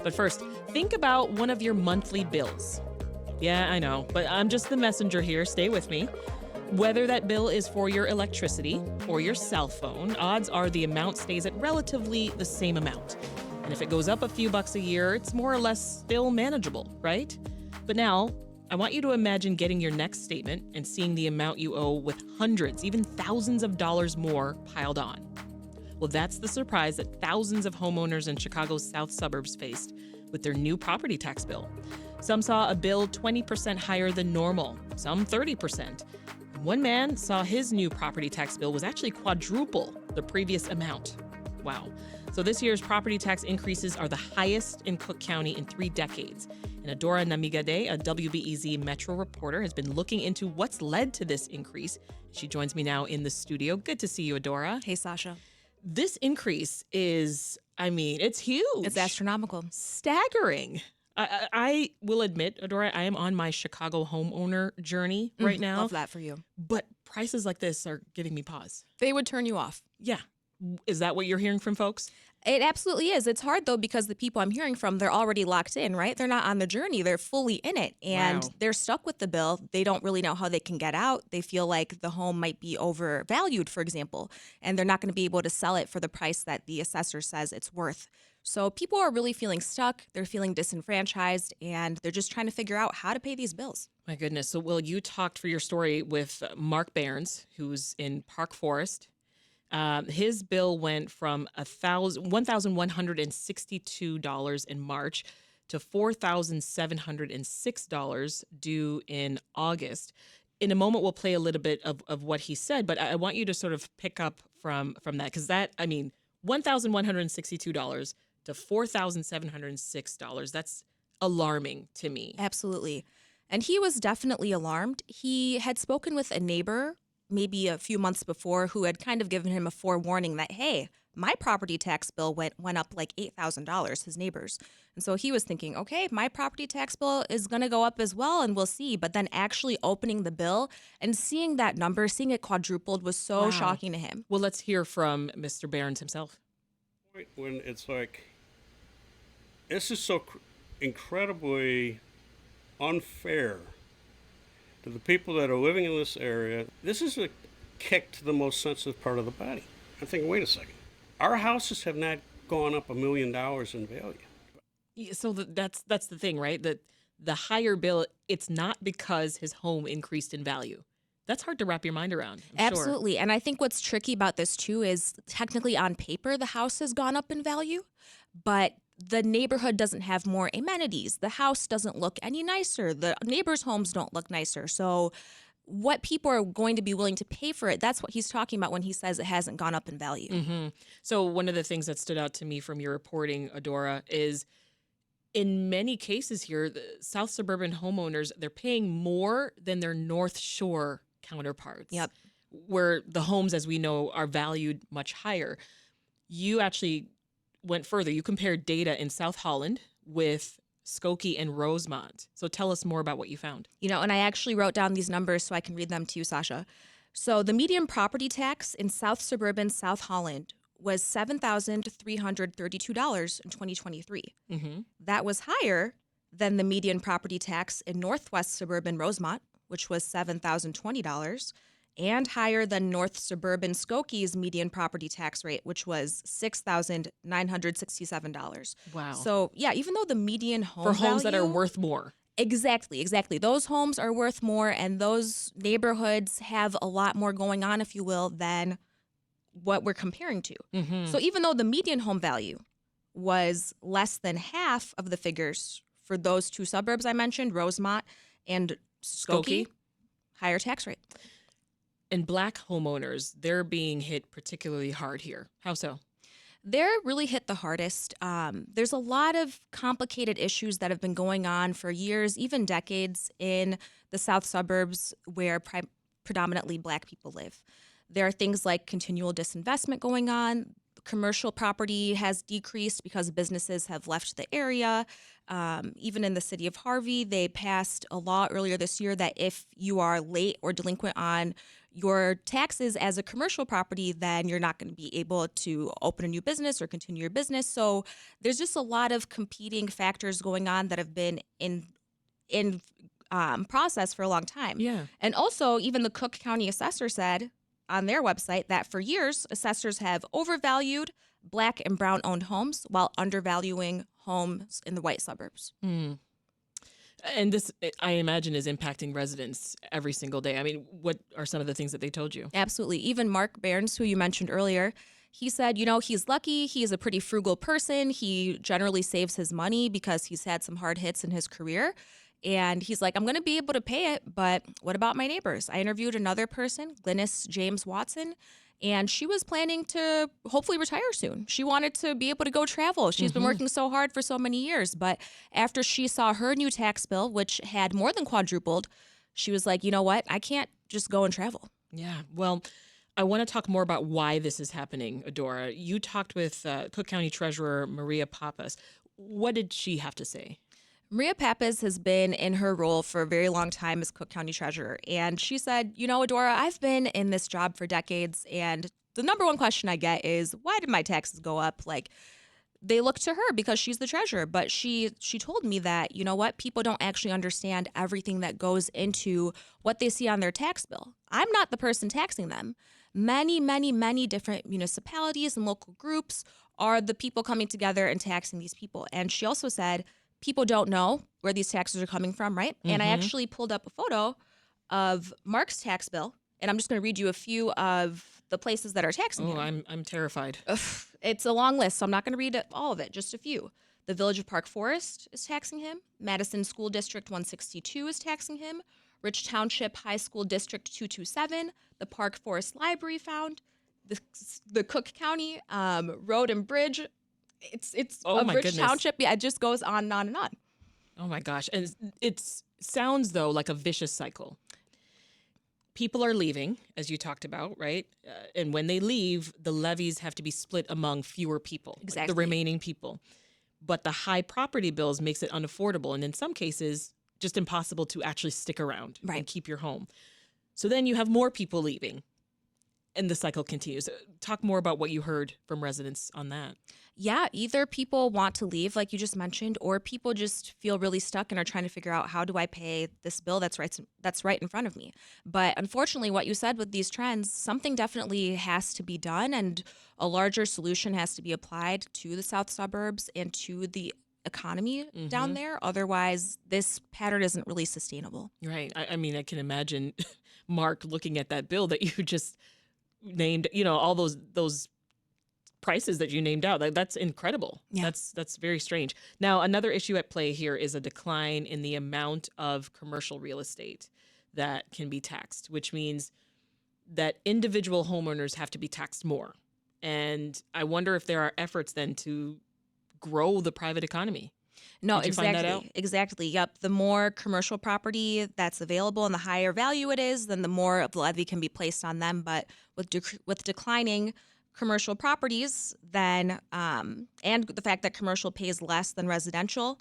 But first, think about one of your monthly bills. Yeah, I know, but I'm just the messenger here. Stay with me. Whether that bill is for your electricity or your cell phone, odds are the amount stays at relatively the same amount. And if it goes up a few bucks a year, it's more or less still manageable, right? But now, I want you to imagine getting your next statement and seeing the amount you owe with hundreds, even thousands of dollars more piled on. Well, that's the surprise that thousands of homeowners in Chicago's south suburbs faced with their new property tax bill. Some saw a bill 20% higher than normal, some 30%. One man saw his new property tax bill was actually quadruple the previous amount. Wow. So this year's property tax increases are the highest in Cook County in 3 decades. And Adora Namigadde, a WBEZ Metro reporter, has been looking into what's led to this increase. She joins me now in the studio. Good to see you, Adora. Hey, Sasha. This increase is, it's huge. It's astronomical. Staggering. I will admit, Adora, I am on my Chicago homeowner journey right now. Love that for you. But prices like this are giving me pause. They would turn you off. Yeah. Is that what you're hearing from folks? It absolutely is. It's hard, though, because the people I'm hearing from, they're already locked in, right? They're not on the journey. They're fully in it. And Wow. They're stuck with the bill. They don't really know how they can get out. They feel like the home might be overvalued, for example, and they're not going to be able to sell it for the price that the assessor says it's worth. So people are really feeling stuck. They're feeling disenfranchised, and they're just trying to figure out how to pay these bills. My goodness. So, Will, you talked for your story with Mark Behrens, who's in Park Forest. His bill went from $1,162 in March to $4,706 due in August. In a moment, we'll play a little bit of what he said, but I want you to sort of pick up from that, because $1,162 to $4,706, that's alarming to me. Absolutely. And he was definitely alarmed. He had spoken with a neighbor maybe a few months before who had kind of given him a forewarning that, hey, my property tax bill went up like $8,000, his neighbor's. And so he was thinking, okay, my property tax bill is going to go up as well, and we'll see. But then actually opening the bill and seeing that number, seeing it quadrupled was so Wow. shocking to him. Well, let's hear from Mr. Behrens himself. When it's like, this is so incredibly unfair to the people that are living in this area. This is a kick to the most sensitive part of the body. I'm thinking, wait a second. Our houses have not gone up $1 million in value. Yeah, so that's the thing, right? That the higher bill, it's not because his home increased in value. That's hard to wrap your mind around. I'm sure. Absolutely. And I think what's tricky about this, too, is technically on paper, the house has gone up in value, but the neighborhood doesn't have more amenities. The house doesn't look any nicer. The neighbors' homes don't look nicer. So what people are going to be willing to pay for it, that's what he's talking about when he says it hasn't gone up in value. Mm-hmm. So one of the things that stood out to me from your reporting, Adora, is in many cases here, the South suburban homeowners, they're paying more than their North Shore counterparts. Yep. Where the homes, as we know, are valued much higher. You actually went further. You compared data in South Holland with Skokie and Rosemont. So tell us more about what you found. And I actually wrote down these numbers so I can read them to you, Sasha. So the median property tax in South suburban South Holland was $7,332 in 2023. Mm-hmm. That was higher than the median property tax in Northwest suburban Rosemont, which was $7,020, and higher than North suburban Skokie's median property tax rate, which was $6,967. Wow. So, yeah, even though the median home For homes that are value- worth more. Exactly. Those homes are worth more, and those neighborhoods have a lot more going on, if you will, than what we're comparing to. Mm-hmm. So even though the median home value was less than half of the figures for those two suburbs I mentioned, Rosemont and Skokie, higher tax rate. And Black homeowners, they're being hit particularly hard here. How so? They're really hit the hardest. There's a lot of complicated issues that have been going on for years, even decades, in the south suburbs where predominantly Black people live. There are things like continual disinvestment going on, Commercial property has decreased because businesses have left the area. Even in the city of Harvey, they passed a law earlier this year that if you are late or delinquent on your taxes as a commercial property, then you're not going to be able to open a new business or continue your business. So there's just a lot of competing factors going on that have been in process for a long time. Yeah. And also, even the Cook County assessor said on their website that for years, assessors have overvalued Black and Brown owned homes while undervaluing homes in the white suburbs. Mm. And this, I imagine, is impacting residents every single day. I mean, what are some of the things that they told you? Absolutely. Even Mark Barnes, who you mentioned earlier, he said, he's lucky. He's a pretty frugal person. He generally saves his money because he's had some hard hits in his career. And he's like, I'm going to be able to pay it, but what about my neighbors? I interviewed another person, Glynis James Watson, and she was planning to hopefully retire soon. She wanted to be able to go travel. She's been working so hard for so many years. But after she saw her new tax bill, which had more than quadrupled, she was like, you know what? I can't just go and travel. Yeah. Well, I want to talk more about why this is happening, Adora. You talked with Cook County Treasurer Maria Pappas. What did she have to say? Maria Pappas has been in her role for a very long time as Cook County Treasurer. And she said, Adora, I've been in this job for decades. And the number one question I get is, why did my taxes go up? Like, they look to her because she's the treasurer. But she told me that, people don't actually understand everything that goes into what they see on their tax bill. I'm not the person taxing them. Many, many, many different municipalities and local groups are the people coming together and taxing these people. And she also said, people don't know where these taxes are coming from, right? And I actually pulled up a photo of Mark's tax bill, and I'm just going to read you a few of the places that are taxing him. Oh, I'm terrified. It's a long list, so I'm not going to read all of it, just a few. The Village of Park Forest is taxing him. Madison School District 162 is taxing him. Rich Township High School District 227, the Park Forest Library Found, the Cook County Road and Bridge. It's Oh, a my rich goodness. township. Yeah, it just goes on and on and on. Oh my gosh. And it sounds, though, like a vicious cycle. People are leaving, as you talked about, right? And when they leave, the levies have to be split among fewer people, like Exactly. the remaining people. But the high property bills makes it unaffordable, and in some cases, just impossible to actually stick around and keep your home. So then you have more people leaving, and the cycle continues. Talk more about what you heard from residents on that. Yeah, either people want to leave, like you just mentioned, or people just feel really stuck and are trying to figure out, how do I pay this bill that's right in front of me? But unfortunately, what you said with these trends, something definitely has to be done, and a larger solution has to be applied to the south suburbs and to the economy down there. Otherwise, this pattern isn't really sustainable. Right. I mean, I can imagine Mark looking at that bill that you just named, all those prices that you named out. That's incredible. Yeah. That's very strange. Now, another issue at play here is a decline in the amount of commercial real estate that can be taxed, which means that individual homeowners have to be taxed more. And I wonder if there are efforts then to grow the private economy. No, Did you find that out? Exactly. Yep. The more commercial property that's available and the higher value it is, then the more of the levy can be placed on them. But with declining commercial properties, then and the fact that commercial pays less than residential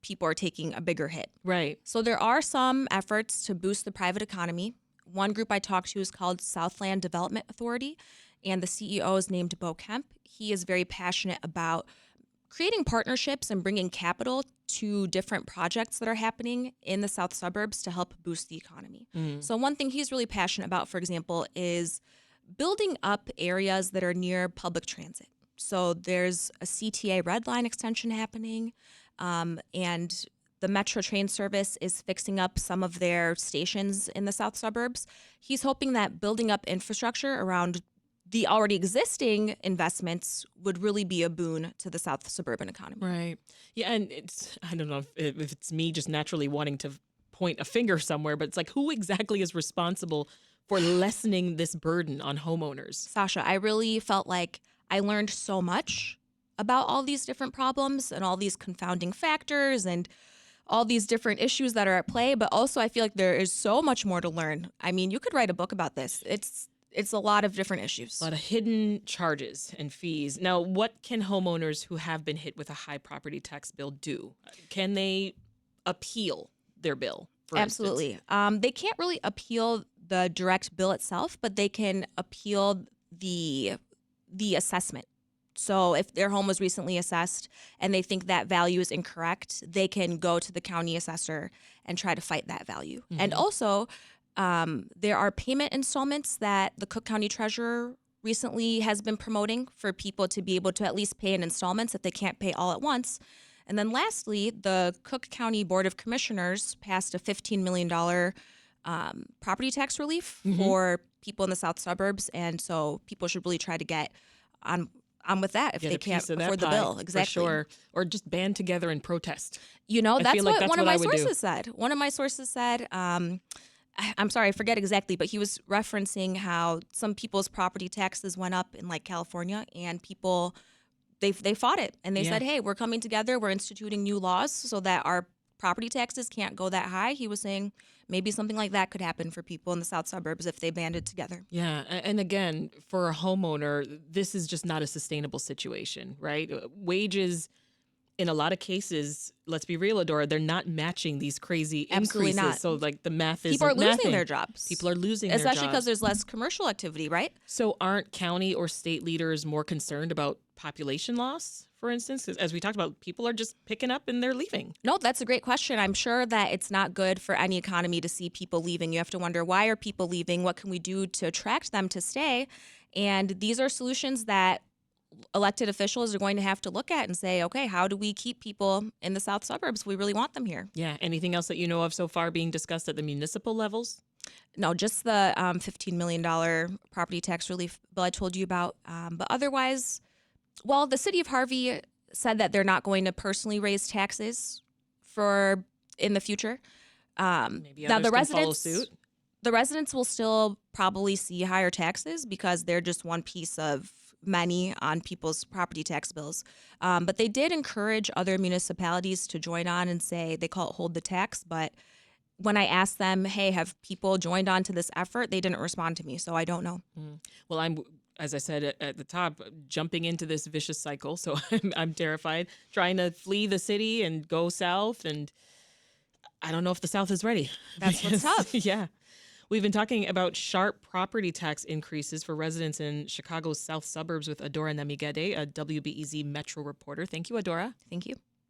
people are taking a bigger hit. Right. So there are some efforts to boost the private economy. One group I talked to is called Southland Development Authority, and the CEO is named Bo Kemp. He is very passionate about creating partnerships and bringing capital to different projects that are happening in the south suburbs to help boost the economy. So one thing he's really passionate about, for example, is building up areas that are near public transit. So there's a CTA Red Line extension happening, and the Metro train service is fixing up some of their stations in the south suburbs. He's hoping that building up infrastructure around the already existing investments would really be a boon to the south suburban economy. Right. Yeah, and I don't know if it's me just naturally wanting to point a finger somewhere, but it's like, who exactly is responsible for lessening this burden on homeowners? Sasha, I really felt like I learned so much about all these different problems and all these confounding factors and all these different issues that are at play, but also I feel like there is so much more to learn. I mean, you could write a book about this. it's a lot of different issues. A lot of hidden charges and fees. Now, what can homeowners who have been hit with a high property tax bill do? Can they appeal their bill, for Absolutely. They can't really appeal the direct bill itself, but they can appeal the assessment. So if their home was recently assessed and they think that value is incorrect, they can go to the county assessor and try to fight that value. Mm-hmm. And also, there are payment installments that the Cook County Treasurer recently has been promoting for people to be able to at least pay in installments if they can't pay all at once. And then lastly, the Cook County Board of Commissioners passed a $15 million property tax relief for people in the south suburbs. And so people should really try to get on with that if they can't afford the bill. Exactly. For sure. Or just band together and protest. That's what one of my sources said. One of my sources said, I'm sorry, I forget exactly, but he was referencing how some people's property taxes went up in like California, and people, they fought it. And they said, hey, we're coming together. We're instituting new laws so that our property taxes can't go that high. He was saying maybe something like that could happen for people in the south suburbs if they banded together. Yeah. And again, for a homeowner, this is just not a sustainable situation, right? Wages, in a lot of cases, let's be real, Adora, they're not matching these crazy Absolutely increases. Not. So like the math is People are losing their jobs. People are losing their jobs. Especially because there's less commercial activity, right? So aren't county or state leaders more concerned about population loss, for instance? 'Cause as we talked about, people are just picking up and they're leaving. No, that's a great question. I'm sure that it's not good for any economy to see people leaving. You have to wonder, why are people leaving? What can we do to attract them to stay? And these are solutions that elected officials are going to have to look at and say, okay, how do we keep people in the south suburbs? We really want them here. Yeah. Anything else that you know of so far being discussed at the municipal levels? No, just the $15 million property tax relief bill I told you about. But otherwise, well, the city of Harvey said that they're not going to personally raise taxes in the future. Maybe Now others can follow suit. The residents will still probably see higher taxes because they're just one piece of many on people's property tax bills. But they did encourage other municipalities to join on and say, they call it hold the tax. But when I asked them, hey, have people joined on to this effort? They didn't respond to me. So I don't know. Well, as I said at the top, jumping into this vicious cycle. So I'm terrified, trying to flee the city and go south. And I don't know if the South is ready. That's what's tough. Yeah. We've been talking about sharp property tax increases for residents in Chicago's south suburbs with Adora Namigadde, a WBEZ Metro reporter. Thank you, Adora. Thank you.